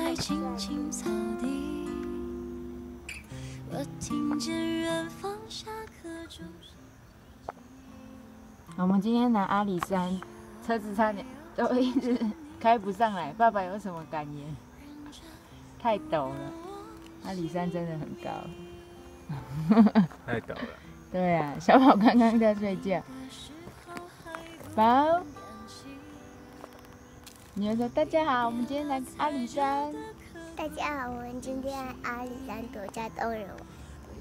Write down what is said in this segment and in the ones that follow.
在青青草地，我听见远方下课钟声。我们今天来阿里山，车子差点都一直开不上来。爸爸有什么感言？太陡了，阿里山真的很高。太陡了。对啊，小宝刚刚在睡觉。宝，你要说大家好，我们今天来阿里山。大家好，我们今天来阿里山国家公园玩。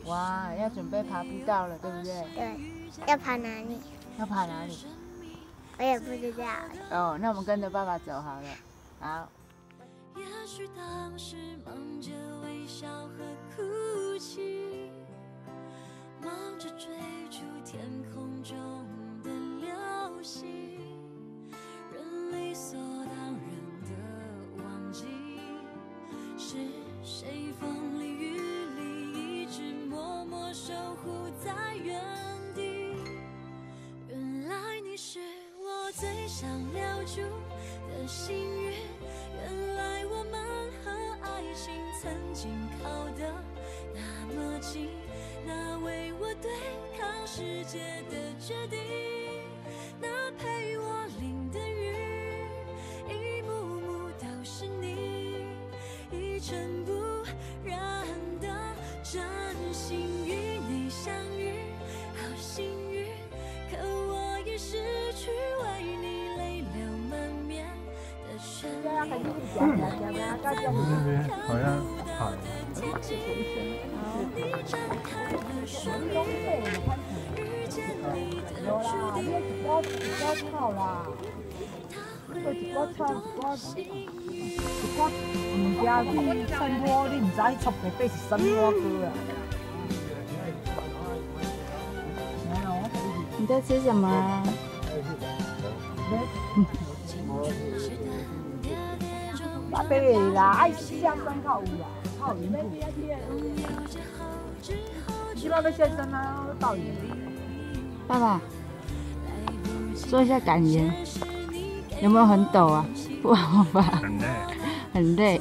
哇，要准备爬步道了，对不对？对，要爬哪里？要爬哪里？我也不知道。哦，那我们跟着爸爸走好了。好。也许当时忙着微笑和哭泣，忙着追逐天空中的流星，人理所当然的忘记，是谁风里雨里一直默默守护在原地。原来你是我最想留住的幸运，原来我们和爱情曾经靠得那么近，那为我对抗世界的决定，那陪我淋的雨，一幕幕都是你，一尘不染的真心与你相遇，好幸运，可我已失去为你泪流满面的旋律。那边好像海。你张开了双翼，遇见你的注定。我草啦，个一撮草，唔家去山坡，你唔知插白白是山坡哥啊。你在吃什么啊？八百个啦，爱下山较有啦，较有缘故。你要下山啊，到底。爸爸，说一下感言，有没有很陡啊？不好吧？很累。很累。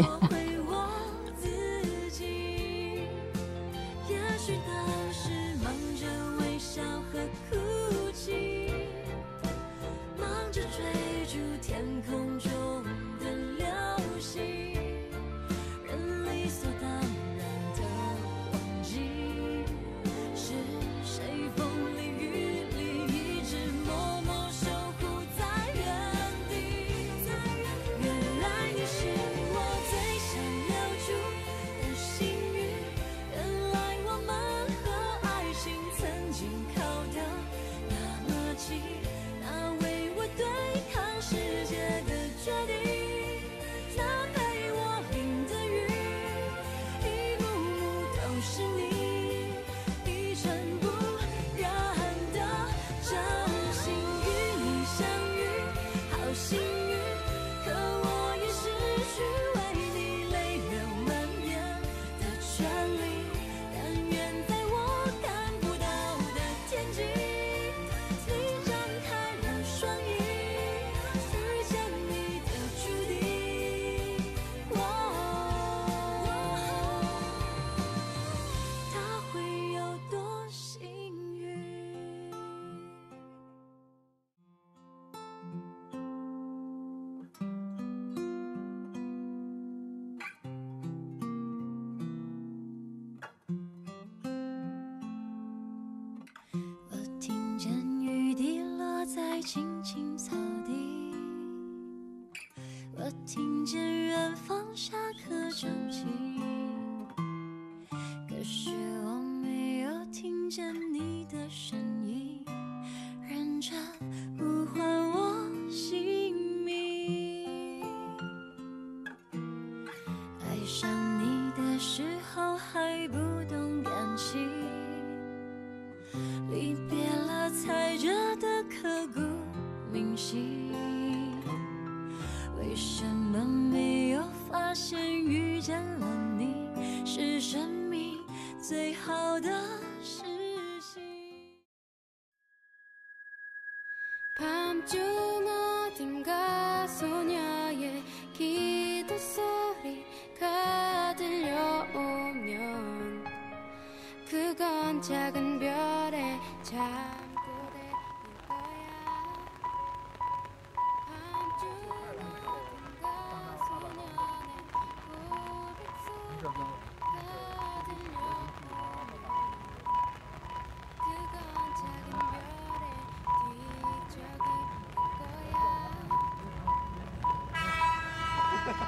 青青草地，我听见远方下课钟声，可是我没有听见你的声音，认真呼唤我姓名。爱上你的时候还不懂感情，离别了才觉得刻骨铭心，为什么没有发现遇见了你是生命最好的事情。 밤중 어딘가 소녀의 기도 소리 작은 별에 잠꼬대 이거야 밤중 어딘가 소년의 고백 소리가 들려오고 그건 작은 별의 뒤적임일 거야 저게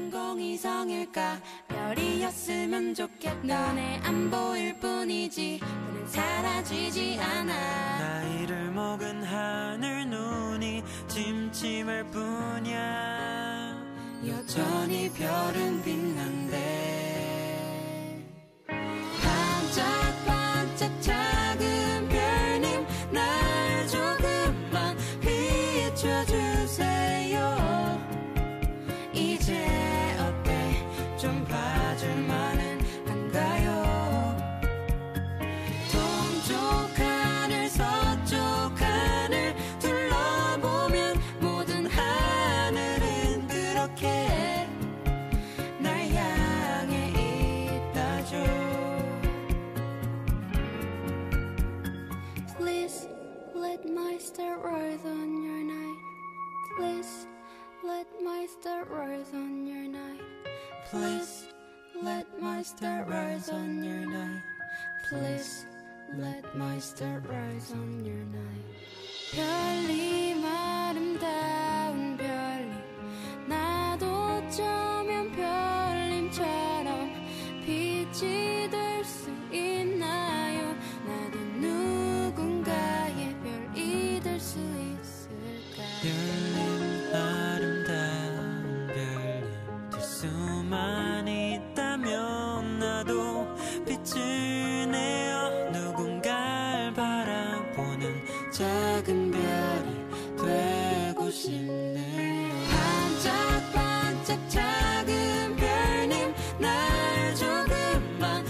인공위성일까 별이었으면 좋겠다 눈에 안 보일 뿐이지 그는 사라지지 않아 나이를 먹은 하늘 눈이 침침할 뿐이야 여전히 별은 빛난대 반짝반짝 작은 별님 날 조금만 비춰주세요 이제 어때 좀 봐줄만은 한가요 동쪽 하늘 서쪽 하늘 둘러보면 모든 하늘은 그렇게 날 향해 있다죠 Please let my star rise on your night Please let my star rise on your night Please let my star rise on your night Please let my star rise on your night 별님 아름다운 별님 나도 어쩌면 별님처럼 빛이 될 수 있나요 나도 누군가의 별이 될 수 있을까 별님 아름다운 별님 될 수만 있다면 나도 빛을 내어 누군가를 바라보는 작은 별이 되고 싶네요 반짝반짝 작은 별님 날 조금만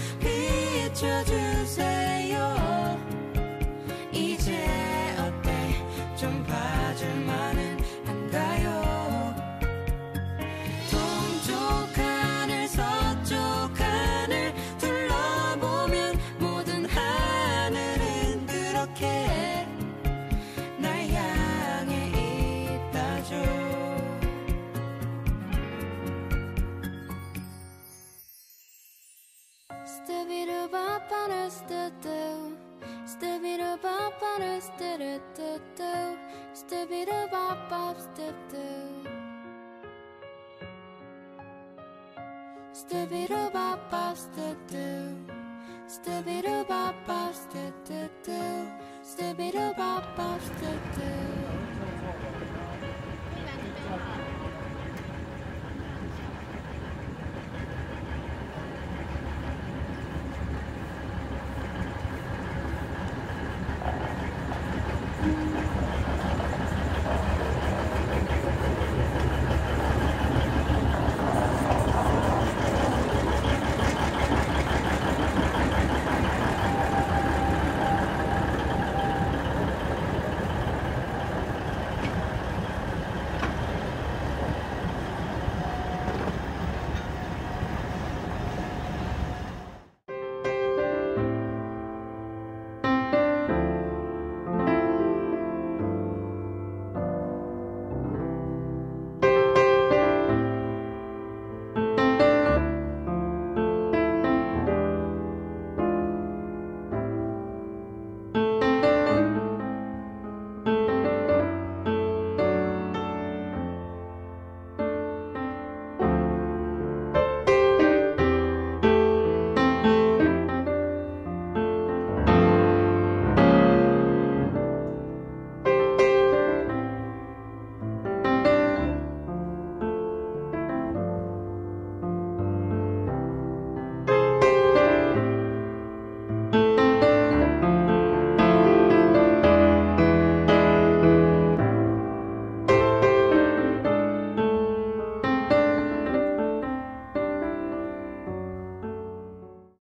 비춰주세요 이제 어때 좀 봐줄만은 한가요 동쪽 하늘 서쪽 하늘 둘러보면 모든 하늘은 그렇게 날 향해 있다죠 Step-it-a-bop-on-a-stu-do Step-it-a-bop-on-a-stu-do-do Step-it-a-bop-bop-step-do Step-it-a-bop-bop-step-do Step-it-a-bop-bop-step-do Step-it-a-bop-bop-step-do